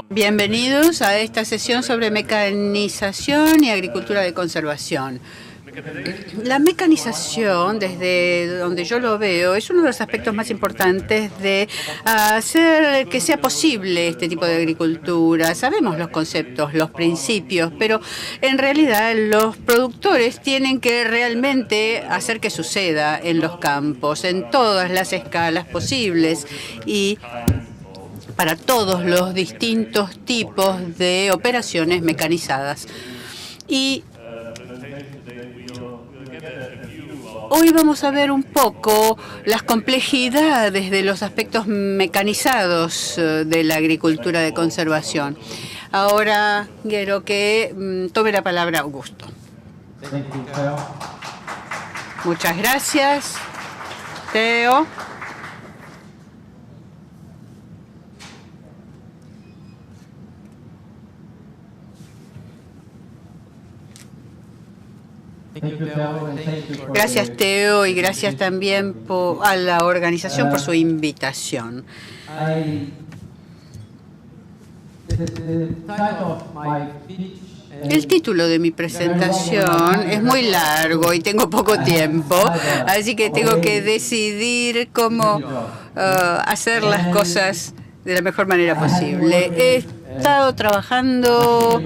Bienvenidos a esta sesión sobre mecanización y agricultura de conservación. La mecanización, desde donde yo lo veo, es uno de los aspectos más importantes de hacer que sea posible este tipo de agricultura. Sabemos los conceptos, los principios, pero en realidad los productores tienen que realmente hacer que suceda en los campos, en todas las escalas posibles y para todos los distintos tipos de operaciones mecanizadas. Y hoy vamos a ver un poco las complejidades de los aspectos mecanizados de la agricultura de conservación. Ahora quiero que tome la palabra Augusto. Muchas gracias, Theo. Gracias, Theo, y gracias también a la organización por su invitación. El título de mi presentación es muy largo y tengo poco tiempo, así que tengo que decidir cómo hacer las cosas de la mejor manera posible. He estado trabajando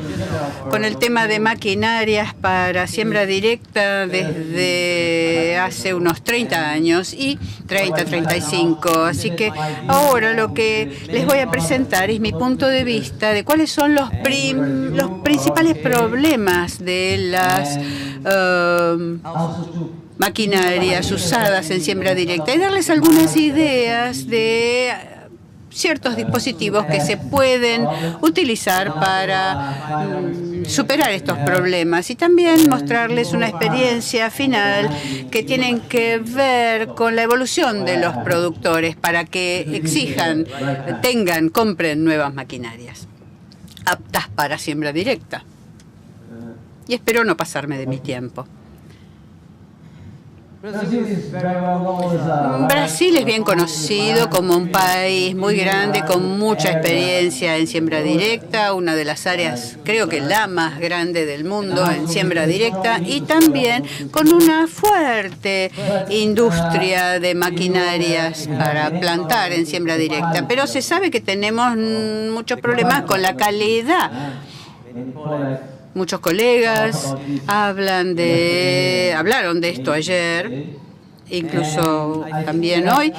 con el tema de maquinarias para siembra directa desde hace unos 30 años y 35. Así que ahora lo que les voy a presentar es mi punto de vista de cuáles son los principales problemas de las maquinarias usadas en siembra directa y darles algunas ideas de ciertos dispositivos que se pueden utilizar para superar estos problemas y también mostrarles una experiencia final que tienen que ver con la evolución de los productores para que exijan, compren nuevas maquinarias aptas para siembra directa. Y espero no pasarme de mi tiempo. Brasil es bien conocido como un país muy grande, con mucha experiencia en siembra directa, una de las áreas, creo que la más grande del mundo en siembra directa, y también con una fuerte industria de maquinarias para plantar en siembra directa. Pero se sabe que tenemos muchos problemas con la calidad. Muchos colegas hablaron de esto ayer, incluso también hoy,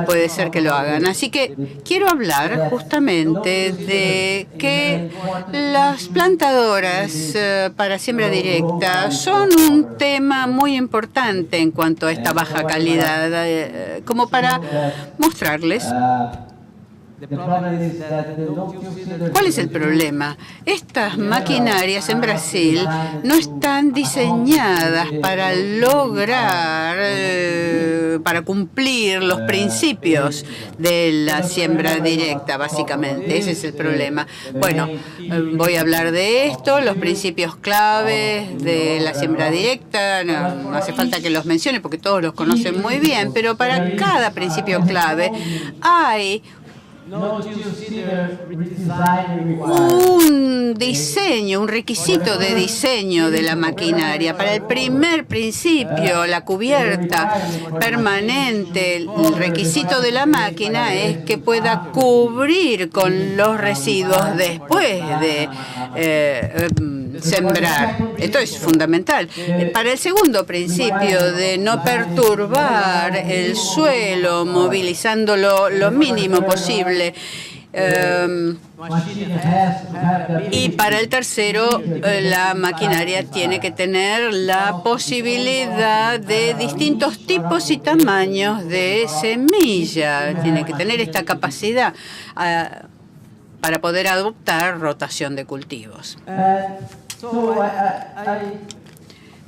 puede ser que lo hagan. Así que quiero hablar justamente de que las plantadoras para siembra directa son un tema muy importante en cuanto a esta baja calidad, como para mostrarles. ¿Cuál es el problema? Estas maquinarias en Brasil no están diseñadas para lograr, para cumplir los principios de la siembra directa, básicamente. Ese es el problema. Bueno, voy a hablar de esto, los principios claves de la siembra directa. No hace falta que los mencione porque todos los conocen muy bien, pero para cada principio clave hay un diseño, un requisito de diseño de la maquinaria. Para el primer principio, la cubierta permanente, el requisito de la máquina es que pueda cubrir con los residuos después de sembrar. Esto es fundamental. Para el segundo principio de no perturbar el suelo, movilizándolo lo mínimo posible. Y para el tercero, la maquinaria tiene que tener la posibilidad de distintos tipos y tamaños de semilla. Tiene que tener esta capacidad para poder adoptar rotación de cultivos.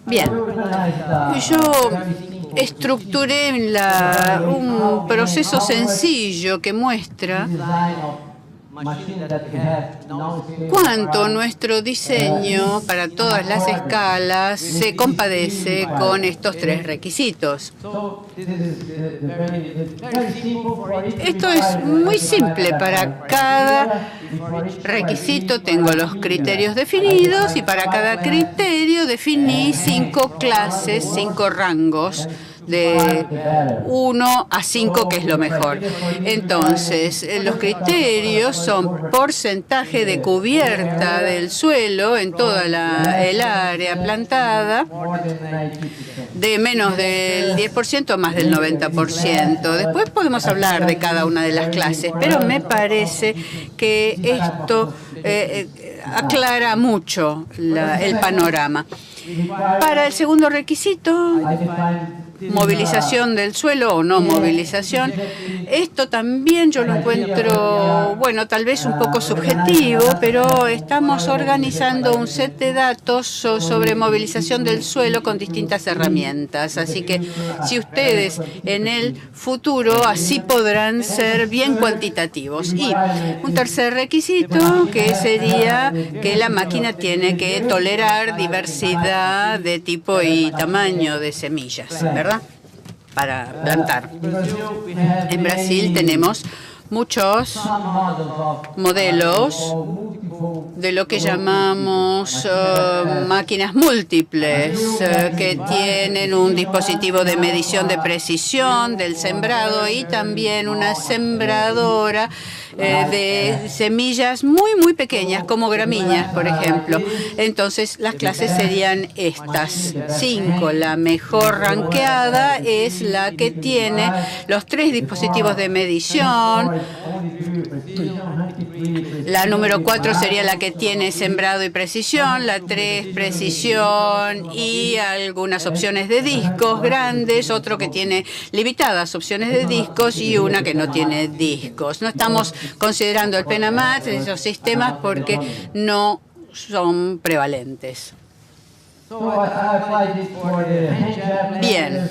Bien, yo estructuré un proceso sencillo que muestra cuánto nuestro diseño para todas las escalas se compadece con estos tres requisitos. Esto es muy simple. Para cada requisito tengo los criterios definidos y para cada criterio definí 5 clases, 5 rangos de 1 a 5, que es lo mejor. Entonces, los criterios son porcentaje de cubierta del suelo en toda el área plantada, de menos del 10% a más del 90%. Después podemos hablar de cada una de las clases, pero me parece que esto aclara mucho el panorama. Para el segundo requisito, movilización del suelo o no movilización, esto también yo lo encuentro, bueno, tal vez un poco subjetivo, pero estamos organizando un set de datos sobre movilización del suelo con distintas herramientas. Así que si ustedes en el futuro así podrán ser bien cuantitativos. Y un tercer requisito que sería que la máquina tiene que tolerar diversidad de tipo y tamaño de semillas, ¿verdad? Para plantar. En Brasil tenemos muchos modelos de lo que llamamos máquinas múltiples, que tienen un dispositivo de medición de precisión del sembrado y también una sembradora de semillas muy, muy pequeñas, como gramíneas, por ejemplo. Entonces, las clases serían estas 5. La mejor ranqueada es la que tiene los 3 dispositivos de medición. La número 4 sería la que tiene sembrado y precisión. La 3, precisión y algunas opciones de discos grandes. Otro que tiene limitadas opciones de discos y una que no tiene discos. No estamos considerando el Penamat, esos sistemas, porque no son prevalentes. Bien,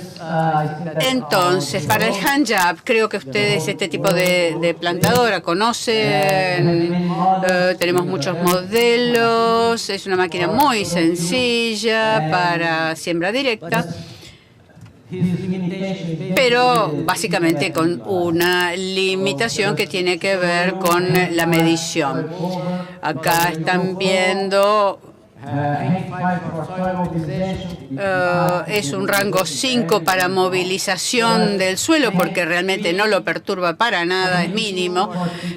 entonces, para el handjab, creo que ustedes este tipo de plantadora conocen, tenemos muchos modelos, es una máquina muy sencilla para siembra directa, pero básicamente con una limitación que tiene que ver con la medición. Acá están viendo, es un rango 5 para movilización del suelo, porque realmente no lo perturba para nada, es mínimo,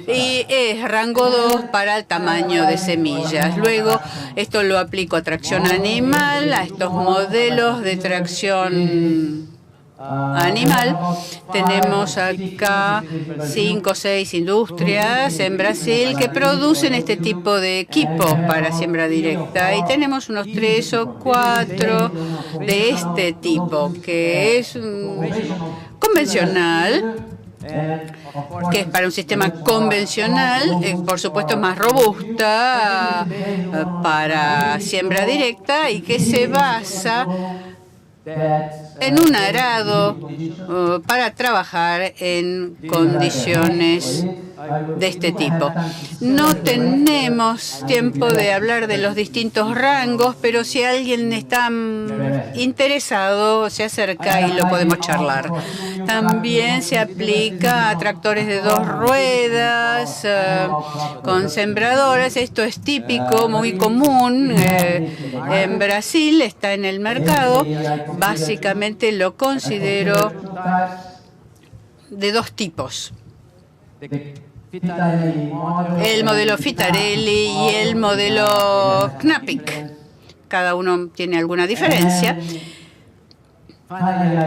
y es rango 2 para el tamaño de semillas. Luego, esto lo aplico a tracción animal, a estos modelos de tracción animal. Tenemos acá 5 o 6 industrias en Brasil que producen este tipo de equipos para siembra directa, y tenemos unos 3 o 4 de este tipo, que es convencional, que es para un sistema convencional, por supuesto más robusta para siembra directa y que se basa en un arado para trabajar en condiciones de este tipo. No tenemos tiempo de hablar de los distintos rangos, pero si alguien está interesado, se acerca y lo podemos charlar. También se aplica a tractores de 2 ruedas, con sembradoras. Esto es típico, muy común. En Brasil está en el mercado. Básicamente lo considero de 2 tipos. El modelo Fitarelli y el modelo Knappik. Cada uno tiene alguna diferencia.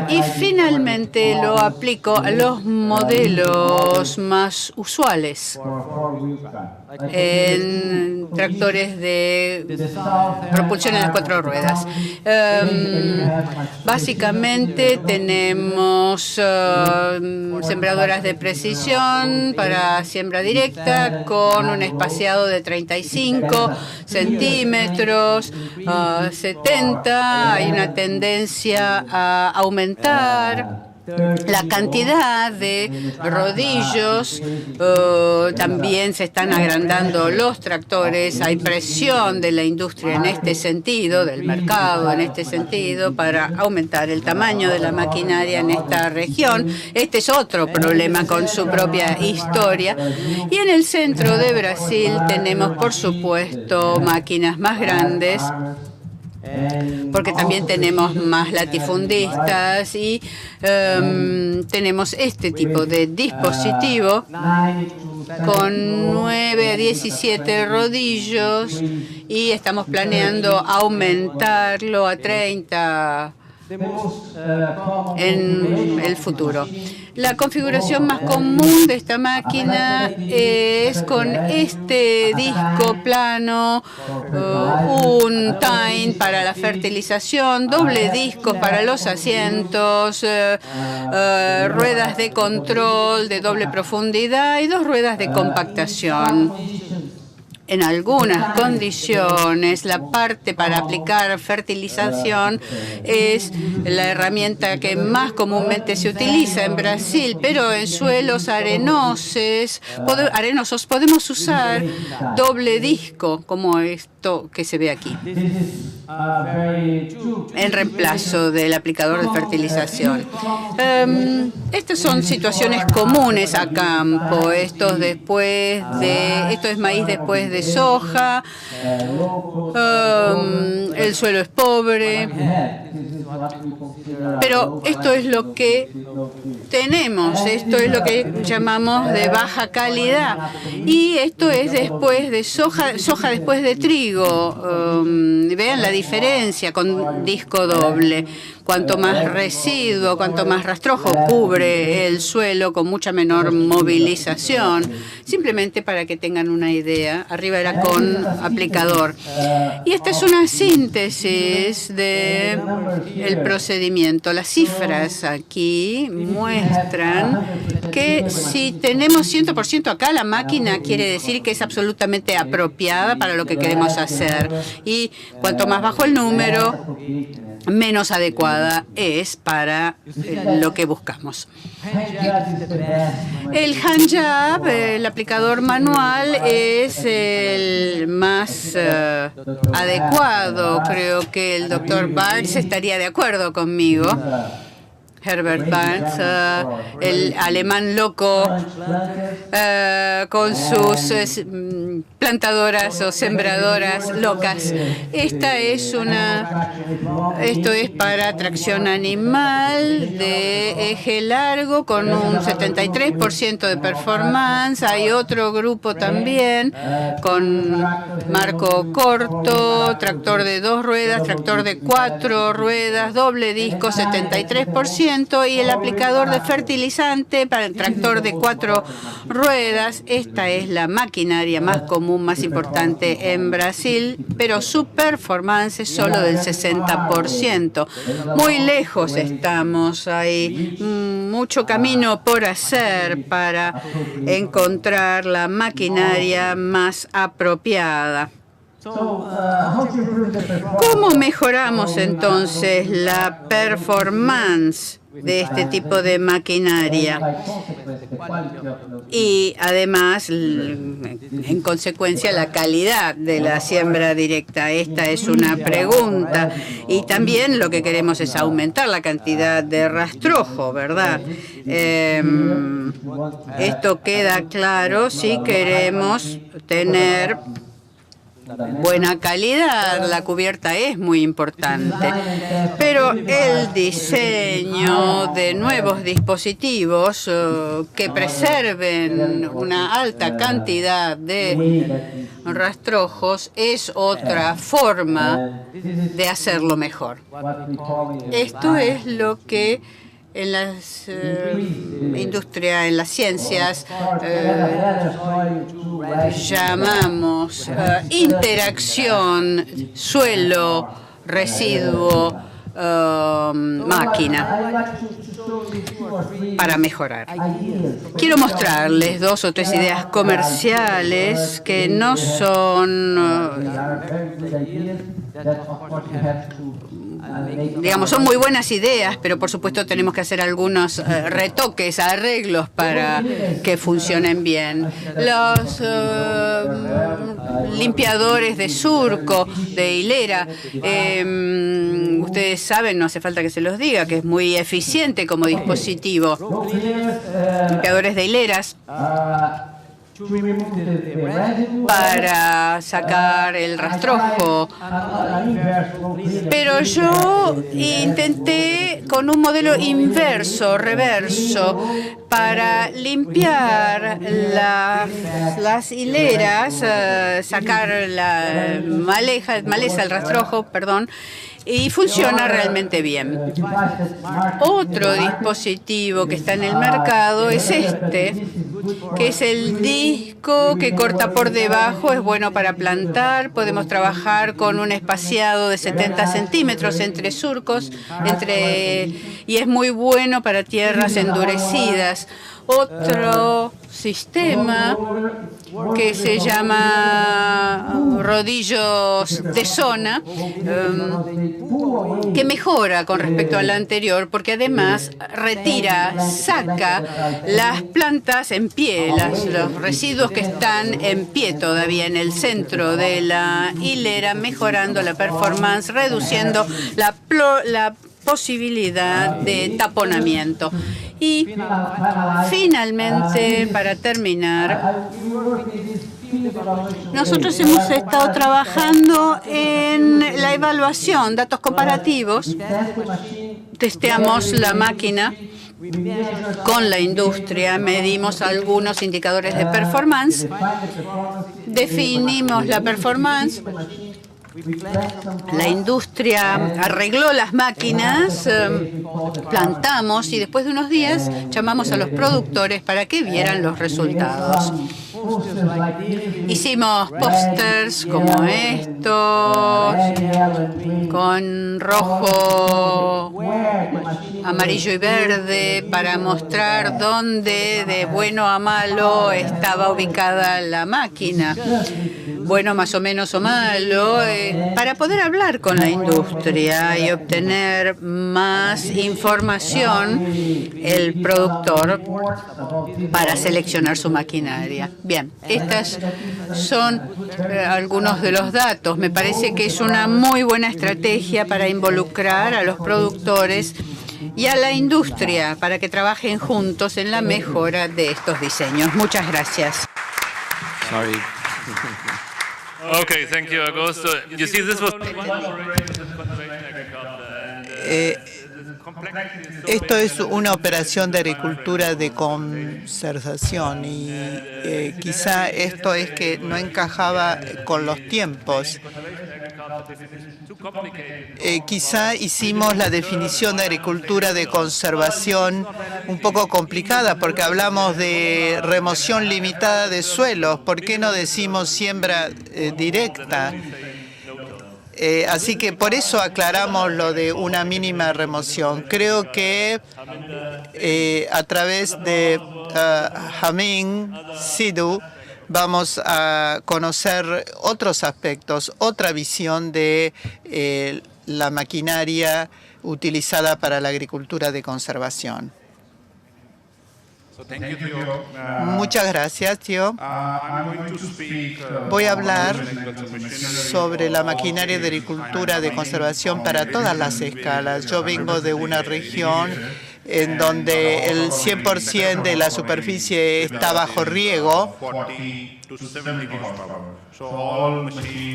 Y finalmente lo aplico a los modelos más usuales en tractores de propulsión en las 4 ruedas. Básicamente tenemos sembradoras de precisión para siembra directa con un espaciado de 35 centímetros, 70. Hay una tendencia a aumentar La cantidad de rodillos, también se están agrandando los tractores, hay presión de la industria en este sentido, del mercado en este sentido, para aumentar el tamaño de la maquinaria en esta región. Este es otro problema con su propia historia. Y en el centro de Brasil tenemos, por supuesto, máquinas más grandes, porque también tenemos más latifundistas y tenemos este tipo de dispositivo con 9 a 17 rodillos y estamos planeando aumentarlo a 30 en el futuro. La configuración más común de esta máquina es con este disco plano, un tine para la fertilización, doble disco para los asientos, ruedas de control de doble profundidad y 2 ruedas de compactación. En algunas condiciones, la parte para aplicar fertilización es la herramienta que más comúnmente se utiliza en Brasil, pero en suelos arenosos podemos usar doble disco, como esto que se ve aquí, en reemplazo del aplicador de fertilización. Estas son situaciones comunes a campo. Esto es maíz después de soja, el suelo es pobre, pero esto es lo que tenemos, esto es lo que llamamos de baja calidad, y esto es después de soja después de trigo. Vean la diferencia con disco doble. Cuanto más residuo, cuanto más rastrojo cubre el suelo con mucha menor movilización. Simplemente para que tengan una idea, arriba era con aplicador. Y esta es una síntesis del procedimiento. Las cifras aquí muestran que si tenemos 100% acá, la máquina quiere decir que es absolutamente apropiada para lo que queremos hacer. Y cuanto más bajo el número, menos adecuada es para lo que buscamos. El hand jab, el aplicador manual, es el más adecuado. Creo que el doctor Barnes estaría de acuerdo conmigo. Herbert Barnes, el alemán loco, con sus plantadoras o sembradoras locas. Esto es para tracción animal de eje largo con un 73% de performance. Hay otro grupo también con marco corto, tractor de 2 ruedas, tractor de 4 ruedas, doble disco, 73%. Y el aplicador de fertilizante para el tractor de 4 ruedas. Esta es la maquinaria más común, más importante en Brasil, pero su performance es solo del 60%. Muy lejos estamos, hay mucho camino por hacer para encontrar la maquinaria más apropiada. ¿Cómo mejoramos entonces la performance de este tipo de maquinaria? Y además, en consecuencia, la calidad de la siembra directa. Esta es una pregunta. Y también lo que queremos es aumentar la cantidad de rastrojo, ¿verdad? Esto queda claro si queremos tener buena calidad. La cubierta es muy importante, pero el diseño de nuevos dispositivos que preserven una alta cantidad de rastrojos es otra forma de hacerlo mejor. Esto es lo que en las industrias, en las ciencias, llamamos interacción suelo-residuo máquina para mejorar. Quiero mostrarles 2 o 3 ideas comerciales que no son digamos, son muy buenas ideas, pero por supuesto tenemos que hacer algunos retoques, arreglos para que funcionen bien. Los limpiadores de surco, de hilera, ustedes saben, no hace falta que se los diga, que es muy eficiente como dispositivo. Limpiadores de hileras para sacar el rastrojo. Pero yo intenté con un modelo inverso, reverso, para limpiar las hileras, sacar la maleza, el rastrojo, perdón, y funciona realmente bien. Otro dispositivo que está en el mercado es este, que es el disco que corta por debajo, es bueno para plantar. Podemos trabajar con un espaciado de 70 centímetros entre surcos, y es muy bueno para tierras endurecidas. Otro sistema que se llama rodillos de zona, que mejora con respecto al anterior, porque además saca las plantas en pie, los residuos que están en pie todavía en el centro de la hilera, mejorando la performance, reduciendo la posibilidad de taponamiento. Y finalmente, para terminar, nosotros hemos estado trabajando en la evaluación, datos comparativos. Testeamos la máquina con la industria, medimos algunos indicadores de performance, definimos la performance. La industria arregló las máquinas, plantamos y después de unos días llamamos a los productores para que vieran los resultados. Hicimos pósters como estos, con rojo, amarillo y verde, para mostrar dónde de bueno a malo estaba ubicada la máquina. Bueno, más o menos o malo, para poder hablar con la industria y obtener más información el productor para seleccionar su maquinaria. Bien, estas son algunos de los datos. Me parece que es una muy buena estrategia para involucrar a los productores y a la industria para que trabajen juntos en la mejora de estos diseños. Muchas gracias. Sorry. Okay, thank you, Augusto. You see, this was Esto es una operación de agricultura de conservación y quizá esto es que no encajaba con los tiempos. Quizá hicimos la definición de agricultura de conservación un poco complicada porque hablamos de remoción limitada de suelos. ¿Por qué no decimos siembra directa? Así que por eso aclaramos lo de una mínima remoción. Creo que a través de Hamin Sidhu vamos a conocer otros aspectos, otra visión de la maquinaria utilizada para la agricultura de conservación. Muchas gracias, tío. Voy a hablar sobre la maquinaria de agricultura de conservación para todas las escalas. Yo vengo de una región en donde el 100% de la superficie está bajo riego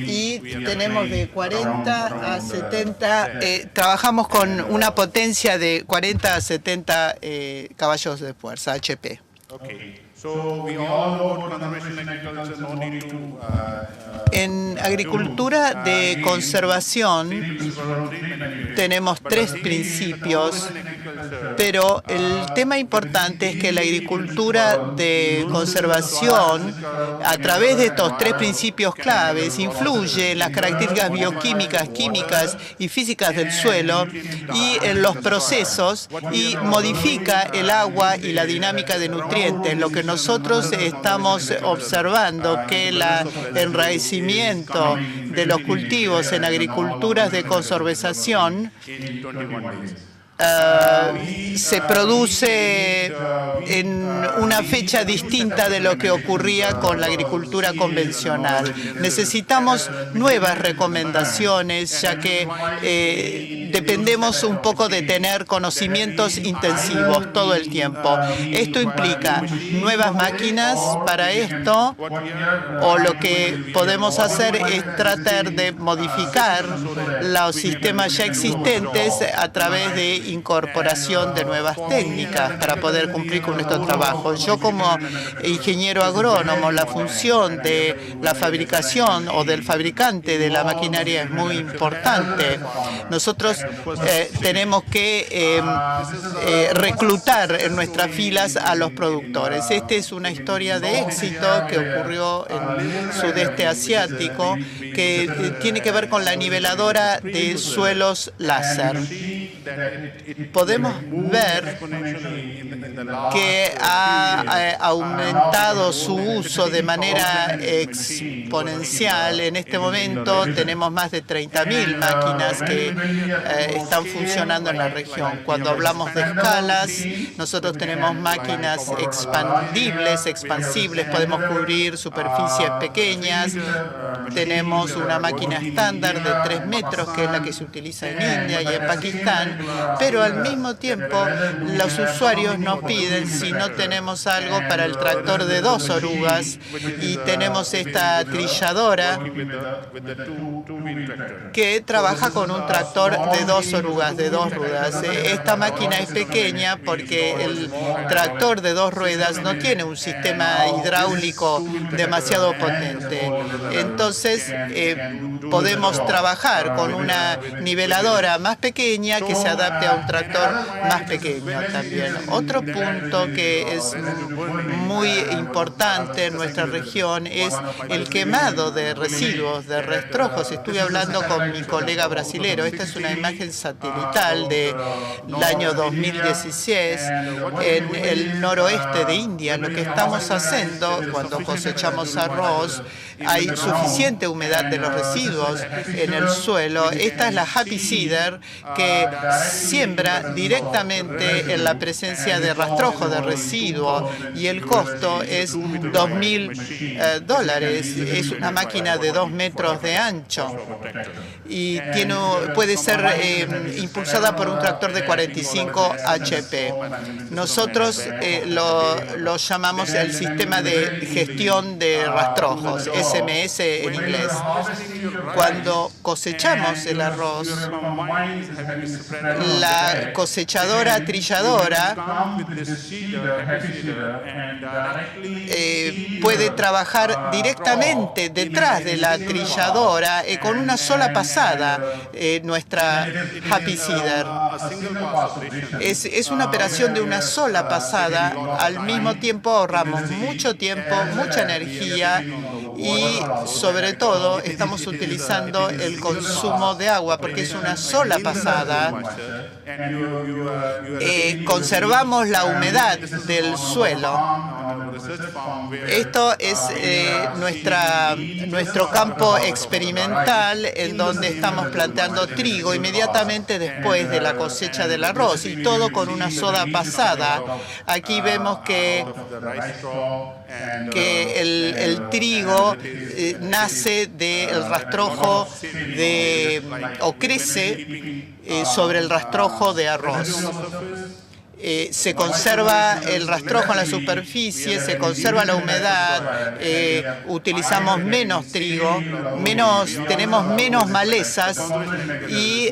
y tenemos de 40 a 70, trabajamos con una potencia de 40 a 70 caballos de fuerza, HP. En agricultura de conservación tenemos tres principios, pero el tema importante es que la agricultura de conservación, a través de estos tres principios claves, influye en las características bioquímicas, químicas y físicas del suelo y en los procesos y modifica el agua y la dinámica de nutrientes, lo que nosotros estamos observando que el enraizamiento de los cultivos en agriculturas de conservación se produce en una fecha distinta de lo que ocurría con la agricultura convencional. Necesitamos nuevas recomendaciones, ya que dependemos un poco de tener conocimientos intensivos todo el tiempo. Esto implica nuevas máquinas para esto, o lo que podemos hacer es tratar de modificar los sistemas ya existentes a través de incorporación de nuevas técnicas para poder cumplir con nuestro trabajo. Yo, como ingeniero agrónomo, la función de la fabricación o del fabricante de la maquinaria es muy importante. Nosotros tenemos que reclutar en nuestras filas a los productores. Esta es una historia de éxito que ocurrió en el sudeste asiático, que tiene que ver con la niveladora de suelos láser. Podemos ver que ha aumentado su uso de manera exponencial. En este momento tenemos más de 30.000 máquinas que están funcionando en la región. Cuando hablamos de escalas, nosotros tenemos máquinas expandibles, expansibles, podemos cubrir superficies pequeñas. Tenemos una máquina estándar de 3 metros, que es la que se utiliza en India y en Pakistán, pero al mismo tiempo los usuarios nos piden si no tenemos algo para el tractor de 2 orugas, y tenemos esta trilladora que trabaja con un tractor de 2 orugas, de 2 ruedas. Esta máquina es pequeña porque el tractor de 2 ruedas no tiene un sistema hidráulico demasiado potente. Entonces, podemos trabajar con una niveladora más pequeña que se adapte a un tractor más pequeño también. Otro punto que es muy importante en nuestra región es el quemado de residuos, de rastrojos. Estuve hablando con mi colega brasilero. Esta es una imagen satelital del año 2016 en el noroeste de India. Lo que estamos haciendo cuando cosechamos arroz, hay suficiente humedad de los residuos en el suelo. Esta es la Happy Seeder, que siembra directamente en la presencia de rastrojo de residuo, y el costo es $2.000. Es una máquina de 2 metros de ancho y puede ser impulsada por un tractor de 45 HP. Nosotros lo llamamos el sistema de gestión de rastrojos, SMS en inglés. Cuando cosechamos el arroz, la cosechadora trilladora puede trabajar directamente detrás de la trilladora con una sola pasada. Nuestra Happy Seeder es una operación de una sola pasada. Al mismo tiempo ahorramos mucho tiempo, mucha energía, y sobre todo estamos utilizando el consumo de agua porque es una sola pasada. Conservamos la humedad del suelo. Esto es nuestro campo experimental, en donde estamos plantando trigo inmediatamente después de la cosecha del arroz, y todo con una sola pasada. Aquí vemos que el trigo nace del rastrojo o crece sobre el rastrojo de arroz. Se conserva el rastrojo en la superficie, se conserva la humedad, utilizamos menos trigo, tenemos menos malezas, y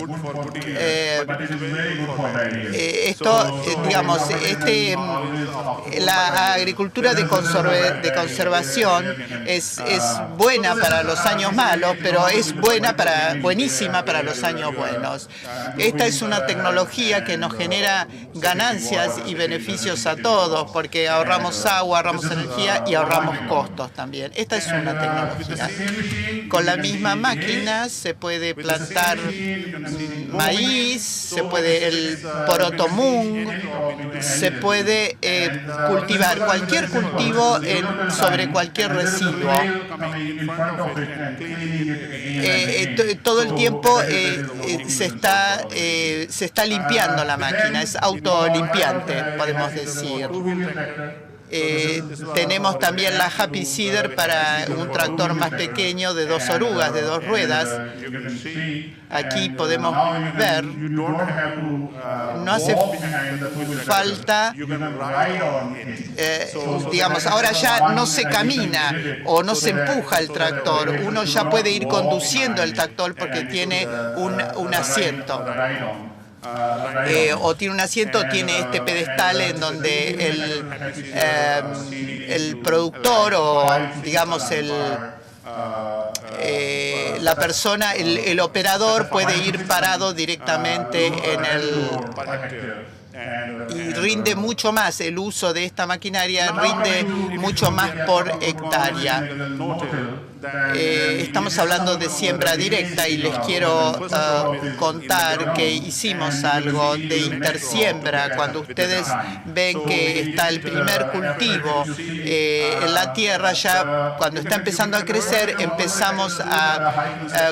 la agricultura de conservación es buena para los años malos, pero es buenísima para los años buenos. Esta es una tecnología que nos genera ganancias ganancias y beneficios a todos, porque ahorramos agua, ahorramos energía y ahorramos costos también. Esta es una tecnología. Con la misma máquina se puede plantar maíz, se puede el poroto mung, se puede cultivar cualquier cultivo sobre cualquier residuo. Todo el tiempo se está limpiando la máquina, es autolimpiante, podemos decir. Tenemos también la Happy Seeder para un tractor más pequeño de 2 orugas, de 2 ruedas. Aquí podemos ver, no hace falta, digamos, ahora ya no se camina o no se empuja el tractor. Uno ya puede ir conduciendo el tractor porque tiene un asiento. O tiene un asiento, tiene este pedestal en donde el productor o, digamos, la persona, el operador puede ir parado directamente en y rinde mucho más. El uso de esta maquinaria rinde mucho más por hectárea. Estamos hablando de siembra directa y les quiero contar que hicimos algo de intersiembra. Cuando ustedes ven que está el primer cultivo en la tierra, ya cuando está empezando a crecer, empezamos a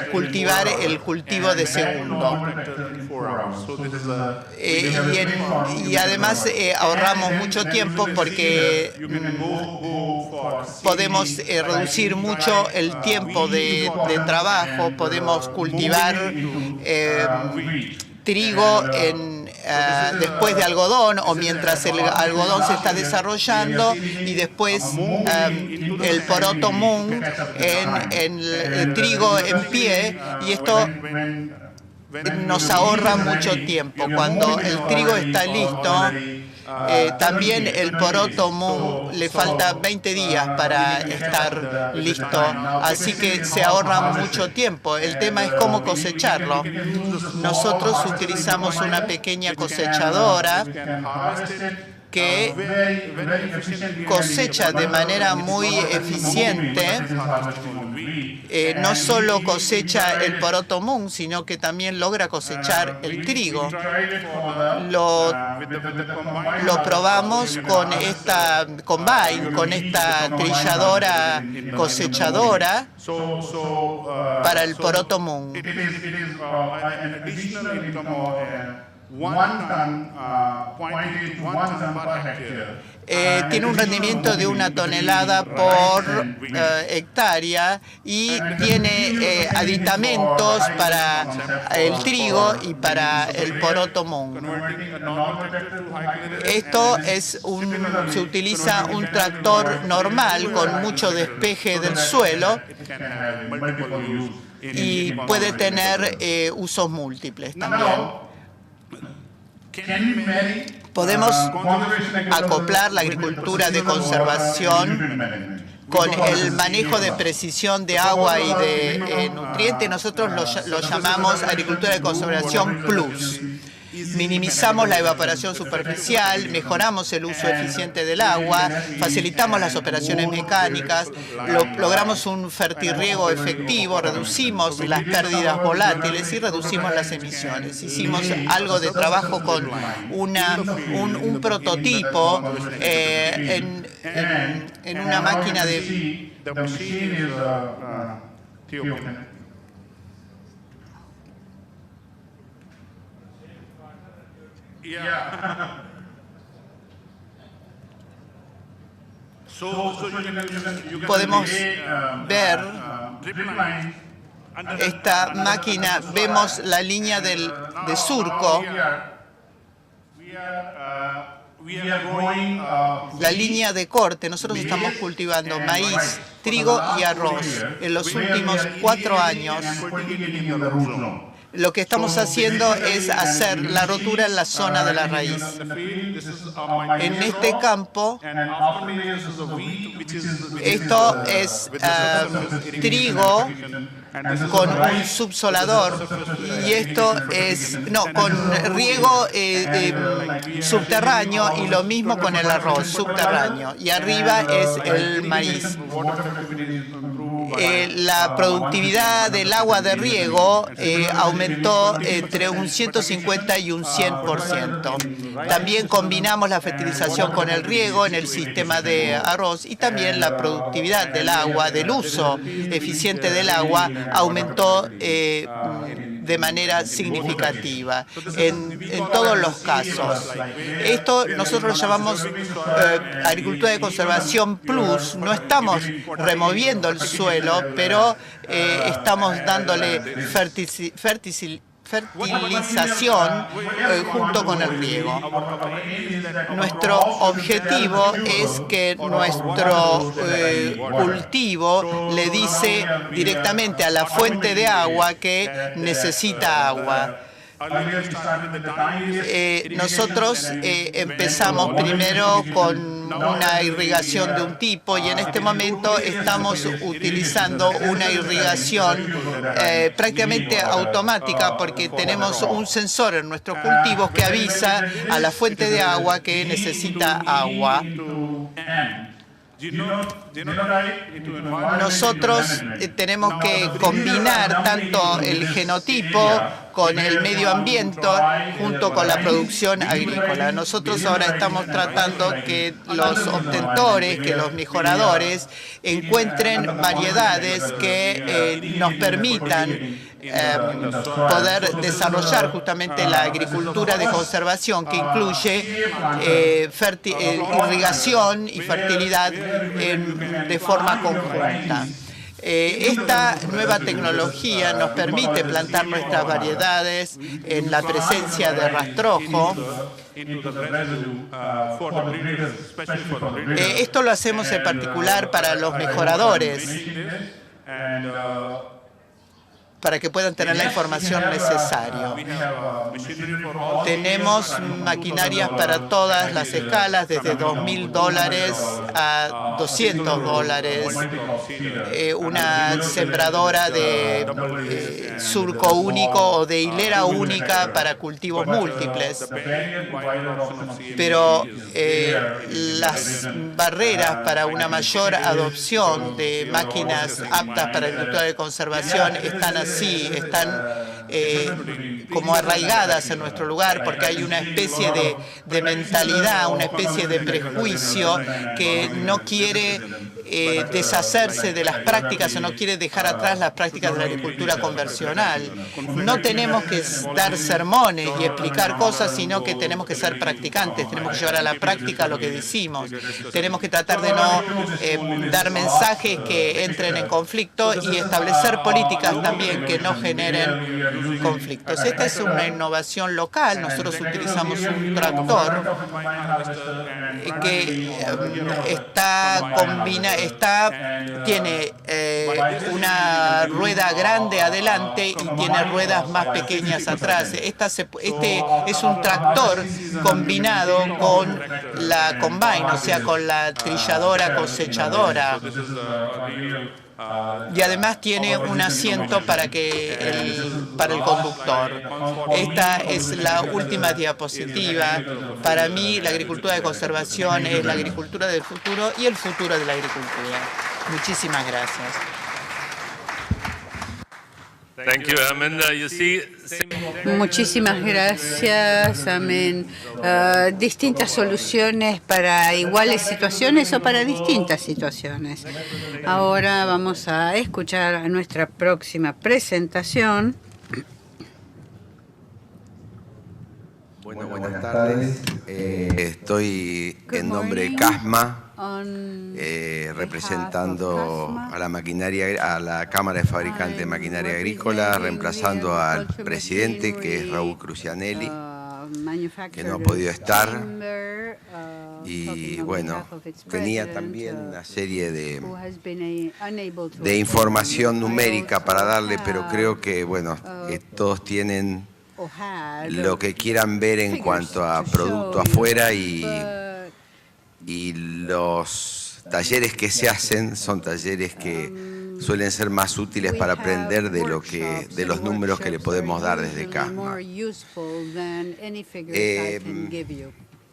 cultivar el cultivo de segundo. Y además ahorramos mucho tiempo porque podemos reducir mucho el tiempo de trabajo, podemos cultivar trigo después de algodón o mientras el algodón se está desarrollando y después el poroto mung en el trigo en pie, y esto nos ahorra mucho tiempo. Cuando el trigo está listo, también el poroto mung le falta 20 días para estar listo, así que se ahorra mucho tiempo. El tema es cómo cosecharlo. Nosotros utilizamos una pequeña cosechadora que cosecha de manera muy eficiente. No solo cosecha el poroto mung, sino que también logra cosechar el trigo. Lo probamos con esta combine, con esta trilladora cosechadora para el poroto mung. Tiene un rendimiento de 1 tonelada por hectárea y tiene aditamentos para el trigo y para el poroto mung. Esto se utiliza un tractor normal con mucho despeje del suelo y puede tener usos múltiples también. Podemos acoplar la agricultura de conservación con el manejo de precisión de agua y de nutrientes. Nosotros lo llamamos agricultura de conservación plus. Minimizamos la evaporación superficial, mejoramos el uso eficiente del agua, facilitamos las operaciones mecánicas, logramos un fertirriego efectivo, reducimos las pérdidas volátiles y reducimos las emisiones. Hicimos algo de trabajo con un prototipo en una máquina de... Podemos ver esta máquina, vemos la línea de surco, la línea de corte. Nosotros estamos cultivando maíz, trigo y arroz en los últimos 4 años. lo que estamos haciendo es hacer la rotura en la zona de la raíz. En este campo, esto es trigo con un subsolador, y esto es, con riego subterráneo, y lo mismo con el arroz subterráneo, y arriba es el maíz. La productividad del agua de riego aumentó entre un 150 y un 100%. También combinamos la fertilización con el riego en el sistema de arroz, y también la productividad del agua, del uso eficiente del agua, aumentó de manera significativa en todos los casos. Esto nosotros lo llamamos agricultura de conservación plus. No estamos removiendo el suelo, pero estamos dándole fertilización junto con el riego. Nuestro objetivo es que nuestro cultivo le dice directamente a la fuente de agua que necesita agua. Nosotros empezamos primero con una irrigación de un tipo, y en este momento estamos utilizando una irrigación prácticamente automática, porque tenemos un sensor en nuestros cultivos que avisa a la fuente de agua que necesita agua. Nosotros tenemos que combinar tanto el genotipo con el medio ambiente junto con la producción agrícola. Nosotros ahora estamos tratando que los obtentores, que los mejoradores encuentren variedades que nos permitan poder desarrollar justamente la agricultura de conservación, que incluye irrigación y fertilidad de forma conjunta. Esta nueva tecnología nos permite plantar nuestras variedades en la presencia de rastrojo. Esto lo hacemos en particular para los mejoradores, para que puedan tener la información necesaria. Tenemos maquinarias para todas las escalas, desde $2.000 a $200. Una sembradora de surco único o de hilera única para cultivos múltiples. Pero las barreras para una mayor adopción de máquinas aptas para la agricultura de conservación están como arraigadas en nuestro lugar, porque hay una especie de mentalidad, una especie de prejuicio que no quiere deshacerse de las prácticas o no quiere dejar atrás las prácticas de la agricultura convencional. No tenemos que dar sermones y explicar cosas, sino que tenemos que ser practicantes, tenemos que llevar a la práctica lo que decimos. Tenemos que tratar de no dar mensajes que entren en conflicto y establecer políticas también que no generen conflictos. Esta es una innovación local. Nosotros utilizamos un tractor que tiene una rueda grande adelante y tiene ruedas más pequeñas atrás. Este es un tractor combinado con la combine, o sea, con la trilladora cosechadora. Y además tiene un asiento para el conductor. Esta es la última diapositiva. Para mí, la agricultura de conservación es la agricultura del futuro y el futuro de la agricultura. Muchísimas gracias. Thank you, Amen. You see, Muchísimas gracias, amén. Distintas soluciones para iguales situaciones o para distintas situaciones. Ahora vamos a escuchar a nuestra próxima presentación. Bueno, buenas tardes. Estoy en nombre de CASMA, representando a la maquinaria, a la Cámara de Fabricantes de Maquinaria Agrícola, reemplazando al presidente, que es Raúl Crucianelli, que no ha podido estar. y bueno, tenía también una serie de información numérica para darle, pero creo que bueno, todos tienen lo que quieran ver en cuanto a producto afuera y los talleres que se hacen son talleres que suelen ser más útiles para aprender de los números que le podemos dar desde acá.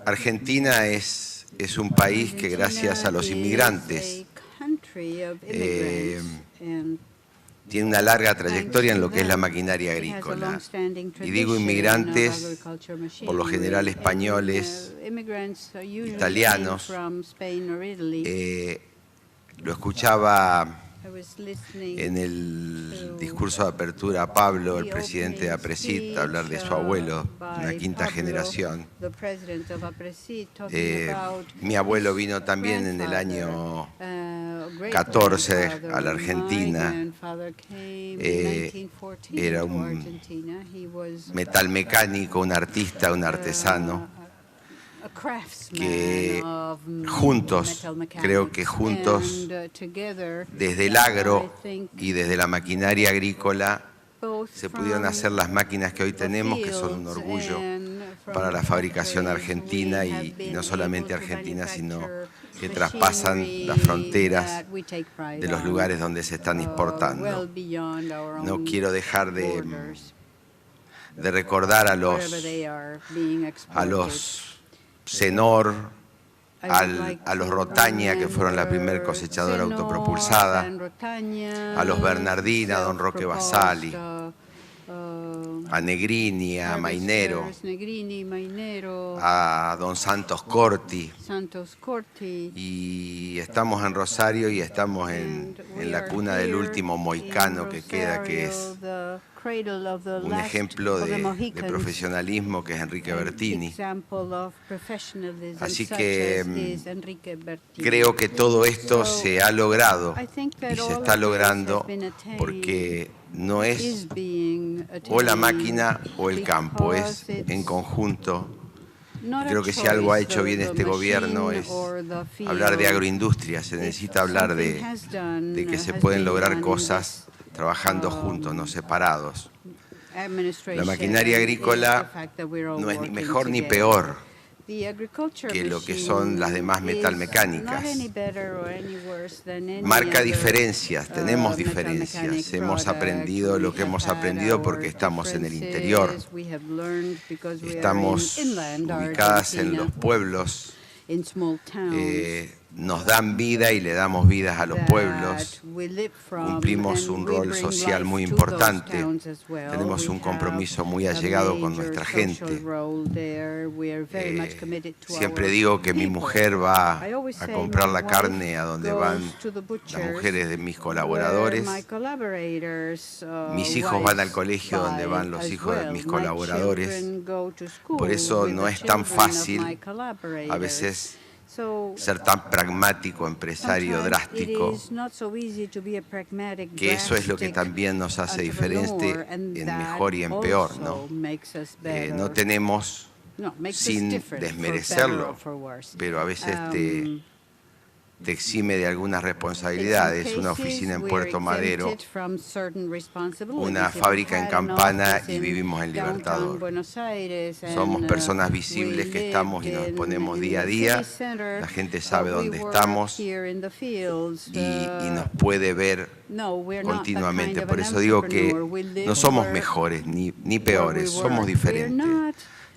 Argentina es un país que gracias a los inmigrantes tiene una larga trayectoria en lo que es la maquinaria agrícola. Y digo inmigrantes, por lo general españoles, italianos. Lo escuchaba en el discurso de apertura a Pablo, el presidente de APRESID, hablar de su abuelo, una quinta generación. Mi abuelo vino también en el año 14 a la Argentina. Era un metalmecánico, un artista, un artesano, que juntos, creo que juntos, desde el agro y desde la maquinaria agrícola, se pudieron hacer las máquinas que hoy tenemos, que son un orgullo para la fabricación argentina y no solamente argentina, sino que traspasan las fronteras de los lugares donde se están exportando. No quiero dejar de recordar a los Senor, a los Rotaña, que fueron la primer cosechadora autopropulsada, a los Bernardina, a don Roque Basali, a Negrini, a Mainero, a don Santos Corti. Y estamos en Rosario y estamos en la cuna del último moicano que queda, que es un ejemplo de profesionalismo, que es Enrique Bertini. Así que creo que todo esto se ha logrado y se está logrando porque no es o la máquina o el campo, es en conjunto. Creo que si algo ha hecho bien este gobierno es hablar de agroindustria. Se necesita hablar de que se pueden lograr cosas trabajando juntos, no separados. La maquinaria agrícola no es ni mejor ni peor que lo que son las demás metalmecánicas. Marca diferencias, tenemos diferencias. Hemos aprendido lo que hemos aprendido porque estamos en el interior. Estamos ubicadas en los pueblos. Nos dan vida y le damos vidas a los pueblos. Cumplimos un rol social muy importante. Tenemos un compromiso muy allegado con nuestra gente. Siempre digo que mi mujer va a comprar la carne a donde van las mujeres de mis colaboradores. Mis hijos van al colegio donde van los hijos de mis colaboradores. Por eso no es tan fácil a veces ser tan pragmático, empresario, drástico, que eso es lo que también nos hace diferente en mejor y en peor, ¿no? No tenemos, sin desmerecerlo, pero a veces te exime de algunas responsabilidades, una oficina en Puerto Madero, una fábrica en Campana y vivimos en Libertador. Somos personas visibles que estamos y nos exponemos día a día, la gente sabe dónde estamos y nos puede ver continuamente. Por eso digo que no somos mejores ni peores, somos diferentes.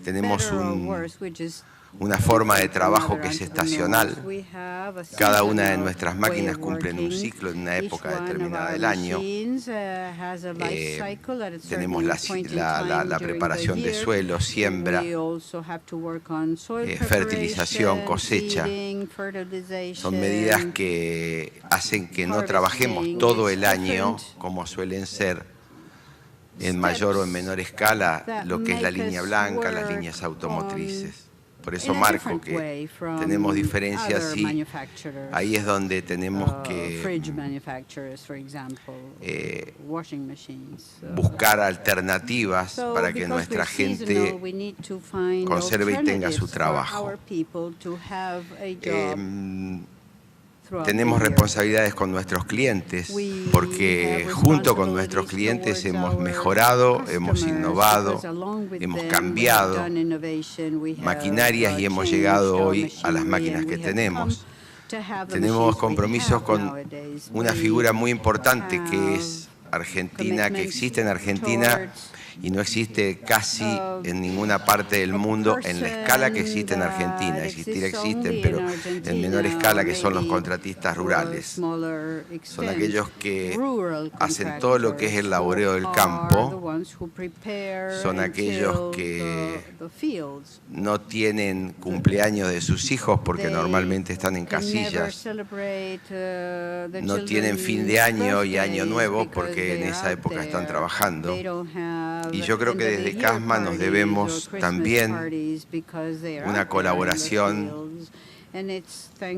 Tenemos una forma de trabajo que es estacional. Cada una de nuestras máquinas cumple un ciclo en una época determinada del año. Tenemos la preparación de suelo, siembra, fertilización, cosecha. Son medidas que hacen que no trabajemos todo el año como suelen ser en mayor o en menor escala lo que es la línea blanca, las líneas automotrices. por eso marco que tenemos diferencias y ahí es donde tenemos que buscar alternativas para que nuestra gente conserve y tenga su trabajo. Tenemos responsabilidades con nuestros clientes porque junto con nuestros clientes hemos mejorado, hemos innovado, hemos cambiado maquinarias y hemos llegado hoy a las máquinas que tenemos. Tenemos compromisos con una figura muy importante que es Argentina, que existe en Argentina y no existe casi en ninguna parte del mundo en la escala que existe en Argentina. Existir existen, pero en menor escala, que son los contratistas rurales. Son aquellos que hacen todo lo que es el laboreo del campo. Son aquellos que no tienen cumpleaños de sus hijos porque normalmente están en casillas. No tienen fin de año y año nuevo porque en esa época están trabajando. Y yo creo que desde CASMA nos debemos también una colaboración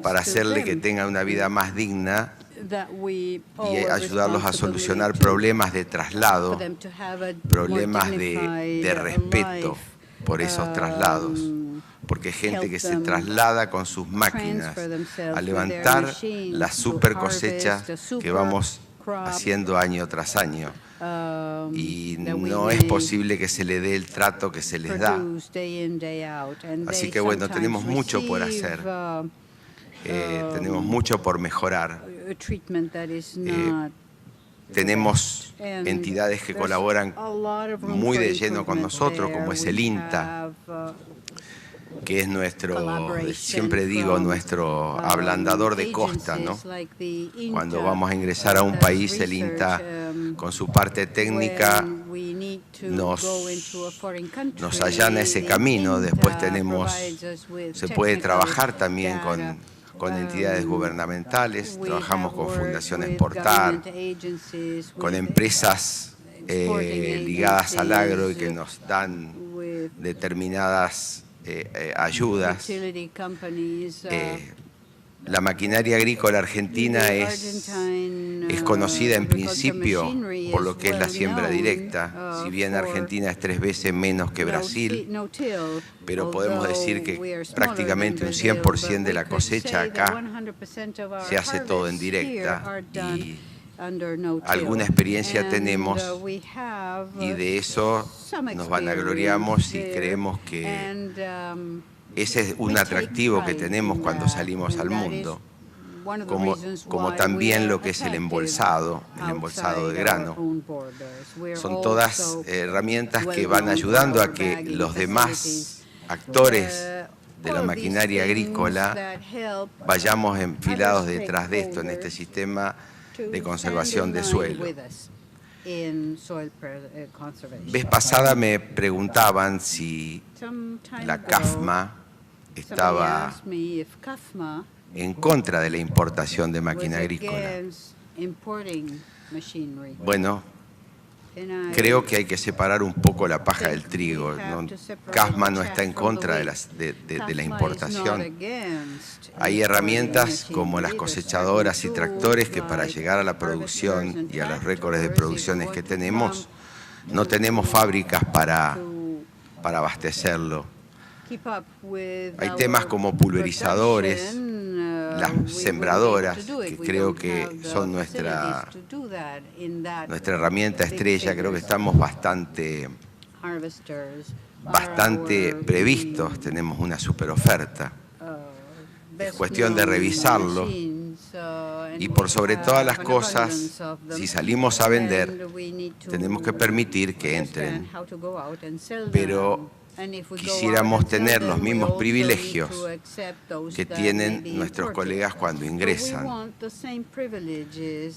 para hacerle que tengan una vida más digna y ayudarlos a solucionar problemas de traslado, problemas de respeto por esos traslados. Porque hay gente que se traslada con sus máquinas a levantar la super cosecha que vamos haciendo año tras año. Y no es posible que se le dé el trato que se les da. Así que bueno, tenemos mucho por hacer, tenemos mucho por mejorar. Tenemos entidades que colaboran muy de lleno con nosotros, como es el INTA, que es nuestro, siempre digo, nuestro ablandador de costa, ¿no? Cuando vamos a ingresar a un país, el INTA, con su parte técnica, nos allana ese camino. Después se puede trabajar también con entidades gubernamentales, trabajamos con Fundación Exportar, con empresas ligadas al agro y que nos dan determinadas ayudas. La maquinaria agrícola argentina es conocida en principio por lo que es la siembra directa, si bien Argentina es 3 veces menos que Brasil, pero podemos decir que prácticamente un 100% de la cosecha acá se hace todo en directa y alguna experiencia tenemos y de eso nos vanagloriamos y creemos que ese es un atractivo que tenemos cuando salimos al mundo, como también lo que es el embolsado de grano. Son todas herramientas que van ayudando a que los demás actores de la maquinaria agrícola vayamos enfilados detrás de esto, en este sistema de conservación de suelo. Vez pasada me preguntaban si la CAFMA estaba en contra de la importación de máquina agrícola. Bueno, creo que hay que separar un poco la paja del trigo. CAFMA no está en contra de la importación. Hay herramientas como las cosechadoras y tractores que para llegar a la producción y a los récords de producciones que tenemos, no tenemos fábricas para abastecerlo. Hay temas como pulverizadores, las sembradoras, que creo que son nuestra herramienta estrella. Creo que estamos bastante previstos, tenemos una super oferta. Es cuestión de revisarlo y por sobre todas las cosas, si salimos a vender, tenemos que permitir que entren. Pero quisiéramos tener los mismos privilegios que tienen nuestros colegas cuando ingresan.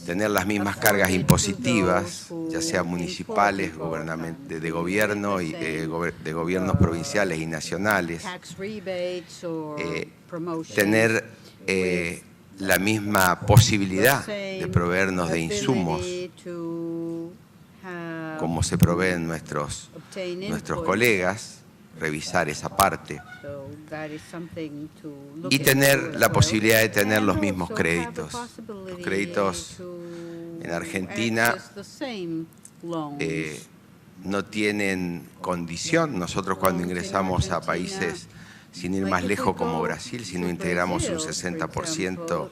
Tener las mismas cargas impositivas, ya sean municipales, de gobierno y de gobiernos provinciales y nacionales. Tener la misma posibilidad de proveernos de insumos como se proveen nuestros colegas. revisar esa parte. Y tener la posibilidad de tener los mismos créditos. Los créditos en Argentina no tienen condición. Nosotros cuando ingresamos a países, sin ir más lejos como Brasil, si no integramos un 60%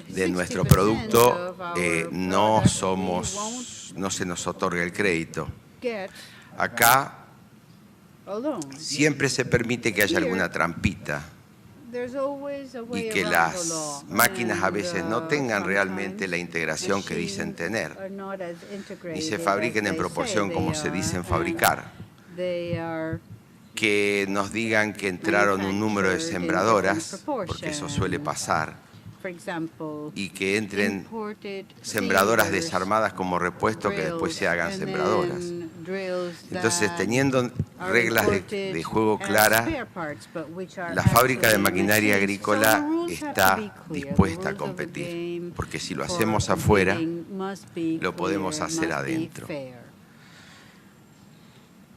de nuestro producto, no se nos otorga el crédito. Acá siempre se permite que haya alguna trampita y que las máquinas a veces no tengan realmente la integración que dicen tener, ni se fabriquen en proporción como se dicen fabricar. Que nos digan que entraron un número de sembradoras, porque eso suele pasar, y que entren sembradoras desarmadas como repuesto que después se hagan sembradoras. Entonces, teniendo reglas de juego claras, la fábrica de maquinaria agrícola está dispuesta a competir, porque si lo hacemos afuera, lo podemos hacer adentro.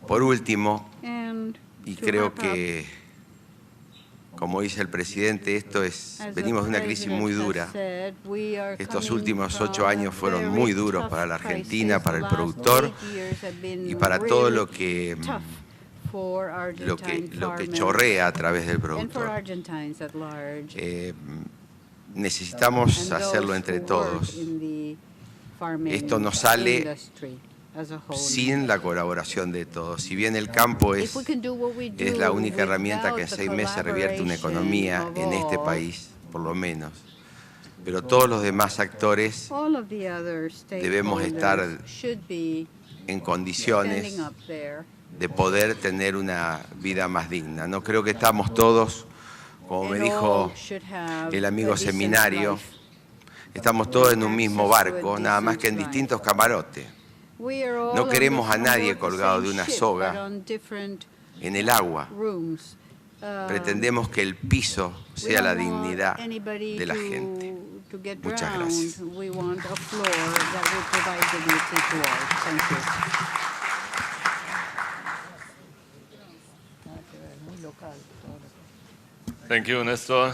Por último, y creo que, como dice el presidente, venimos de una crisis muy dura. Estos últimos 8 años fueron muy duros para la Argentina, para el productor y para todo lo que chorrea a través del productor. Necesitamos hacerlo entre todos. Esto no sale sin la colaboración de todos. Si bien el campo es la única herramienta que en 6 meses revierte una economía en este país, por lo menos, pero todos los demás actores debemos estar en condiciones de poder tener una vida más digna. No creo que estamos todos, como me dijo el amigo Seminario, estamos todos en un mismo barco, nada más que en distintos camarotes. No queremos a nadie colgado de una soga en el agua. Pretendemos que el piso sea la dignidad de la gente. Muchas gracias. Thank you, Nestor.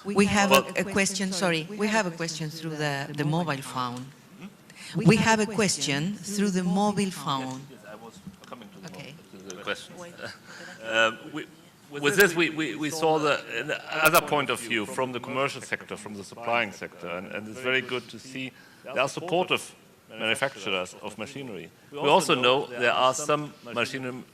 We have a question, sorry, we have a question through the mobile phone. We have a question through the mobile phone. I was coming to the question. Okay. With this, we saw the other point of view from the commercial sector, from the supplying sector, and it's very good to see there are supportive manufacturers of machinery. We also know there are some machinery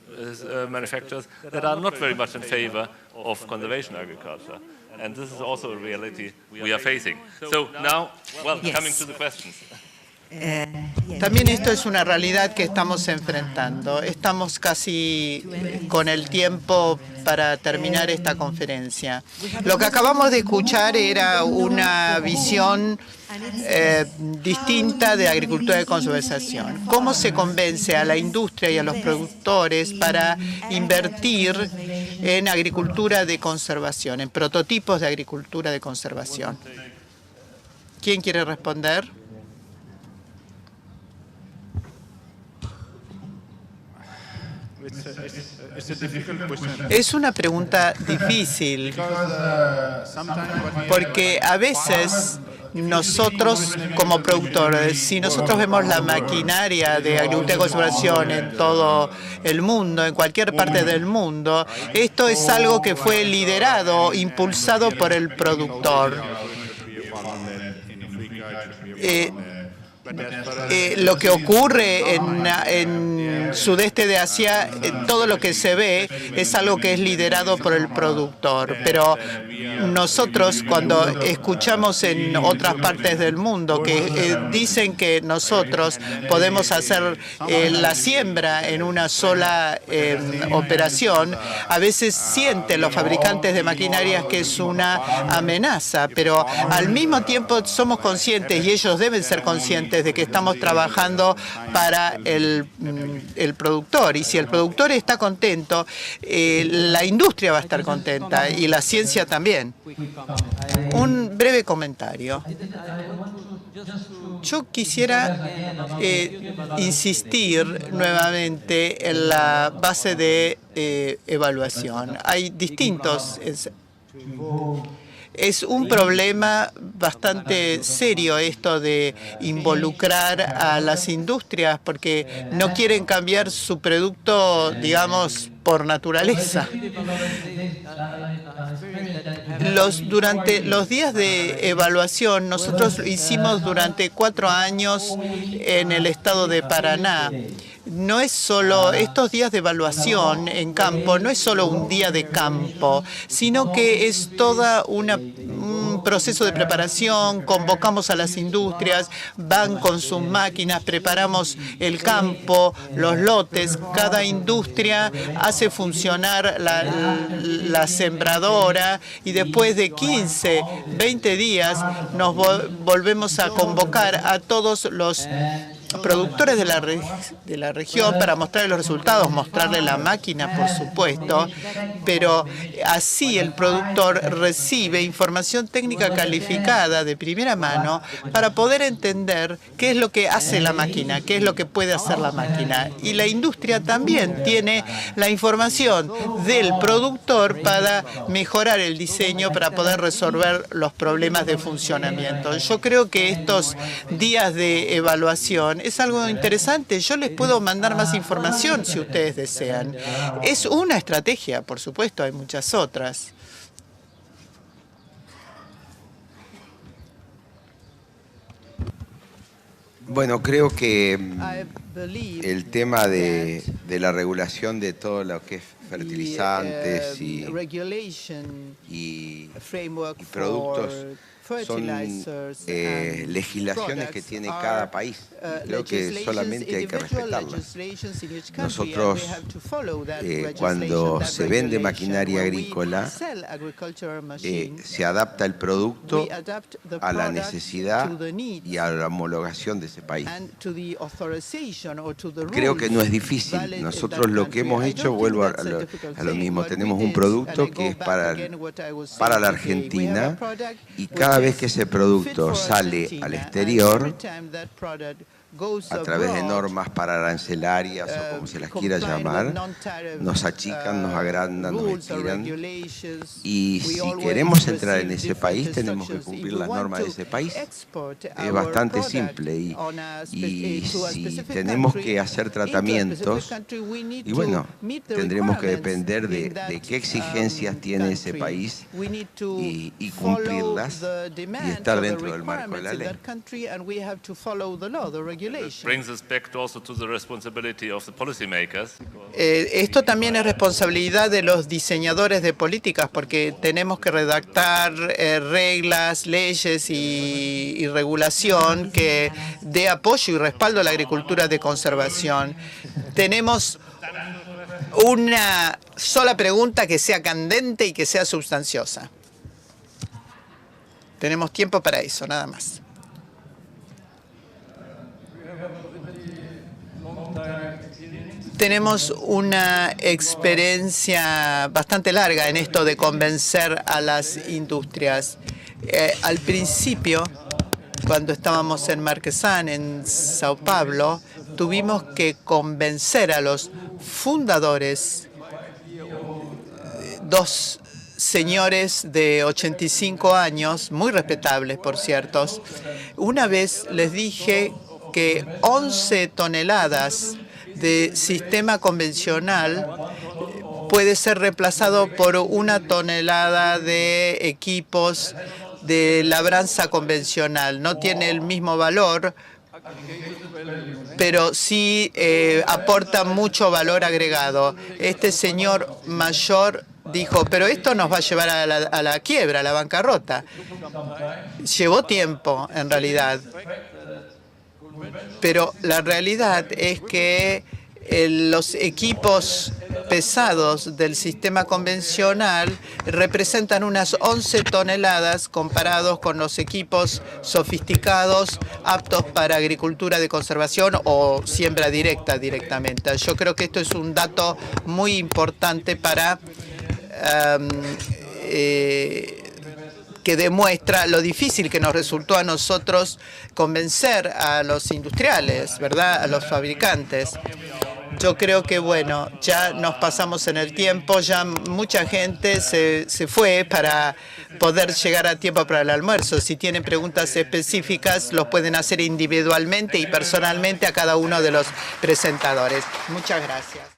manufacturers that are not very much in favor of conservation agriculture. And this is also a reality we are facing. So now, well, Yes. coming to the questions. También esto es una realidad que estamos enfrentando. Estamos casi con el tiempo para terminar esta conferencia. Lo que acabamos de escuchar era una visión distinta de agricultura de conservación. ¿Cómo se convence a la industria y a los productores para invertir en agricultura de conservación, en prototipos de agricultura de conservación? ¿Quién quiere responder? Es una pregunta difícil, porque a veces nosotros como productores, si nosotros vemos la maquinaria de agricultura de conservación en todo el mundo, en cualquier parte del mundo, esto es algo que fue liderado, impulsado por el productor. Lo que ocurre en sudeste de Asia, todo lo que se ve es algo que es liderado por el productor. Pero nosotros, cuando escuchamos en otras partes del mundo que dicen que nosotros podemos hacer la siembra en una sola operación, a veces sienten los fabricantes de maquinarias que es una amenaza, pero al mismo tiempo somos conscientes, y ellos deben ser conscientes, de que estamos trabajando para el productor. Y si el productor está contento, la industria va a estar contenta y la ciencia también. Un breve comentario. Yo quisiera insistir nuevamente en la base de evaluación. Hay distintos. Es un problema bastante serio esto de involucrar a las industrias porque no quieren cambiar su producto, digamos, por naturaleza. Durante los días de evaluación, nosotros lo hicimos durante 4 años en el estado de Paraná. No es solo estos días de evaluación en campo, no es solo un día de campo, sino que es toda un proceso de preparación. Convocamos a las industrias, van con sus máquinas, preparamos el campo, los lotes. Cada industria hace funcionar la sembradora y después de 15, 20 días nos volvemos a convocar a todos los productores de la región para mostrarles los resultados, mostrarle la máquina, por supuesto, pero así el productor recibe información técnica calificada de primera mano para poder entender qué es lo que hace la máquina, qué es lo que puede hacer la máquina. Y la industria también tiene la información del productor para mejorar el diseño, para poder resolver los problemas de funcionamiento. Yo creo que estos días de evaluación es algo interesante. Yo les puedo mandar más información si ustedes desean. Es una estrategia, por supuesto, hay muchas otras. Bueno, creo que el tema de la regulación de todo lo que es fertilizantes y productos son legislaciones que tiene cada país. Creo que solamente hay que respetarlas. Nosotros, cuando se vende maquinaria agrícola, se adapta el producto a la necesidad y a la homologación de ese país. Creo que no es difícil. Nosotros lo que hemos hecho, vuelvo a lo mismo, tenemos un producto que es para la Argentina y cada vez que ese producto sale al exterior, a través de normas pararancelarias o como se las quiera llamar, nos achican, nos agrandan, nos estiran. Y si queremos entrar en ese país, tenemos que cumplir las normas de ese país. Es bastante simple. Y si tenemos que hacer tratamientos, y bueno, tendremos que depender de qué exigencias tiene ese país y cumplirlas y estar dentro del marco de la ley. Esto también es responsabilidad de los diseñadores de políticas, porque tenemos que redactar reglas, leyes y regulación que dé apoyo y respaldo a la agricultura de conservación. Tenemos una sola pregunta que sea candente y que sea sustanciosa. Tenemos tiempo para eso, nada más. Tenemos una experiencia bastante larga en esto de convencer a las industrias. Al principio, cuando estábamos en Marquesán, en Sao Paulo, tuvimos que convencer a los fundadores, 2 señores de 85 años, muy respetables, por cierto. Una vez les dije que 11 toneladas de sistema convencional puede ser reemplazado por 1 tonelada de equipos de labranza convencional. No tiene el mismo valor, pero sí aporta mucho valor agregado. Este señor mayor dijo, pero esto nos va a llevar a la quiebra, a la bancarrota. Llevó tiempo, en realidad. Pero la realidad es que los equipos pesados del sistema convencional representan unas 11 toneladas comparados con los equipos sofisticados aptos para agricultura de conservación o siembra directamente. Yo creo que esto es un dato muy importante para que que demuestra lo difícil que nos resultó a nosotros convencer a los industriales, ¿verdad?, a los fabricantes. Yo creo que, bueno, ya nos pasamos en el tiempo, ya mucha gente se fue para poder llegar a tiempo para el almuerzo. Si tienen preguntas específicas, los pueden hacer individualmente y personalmente a cada uno de los presentadores. Muchas gracias.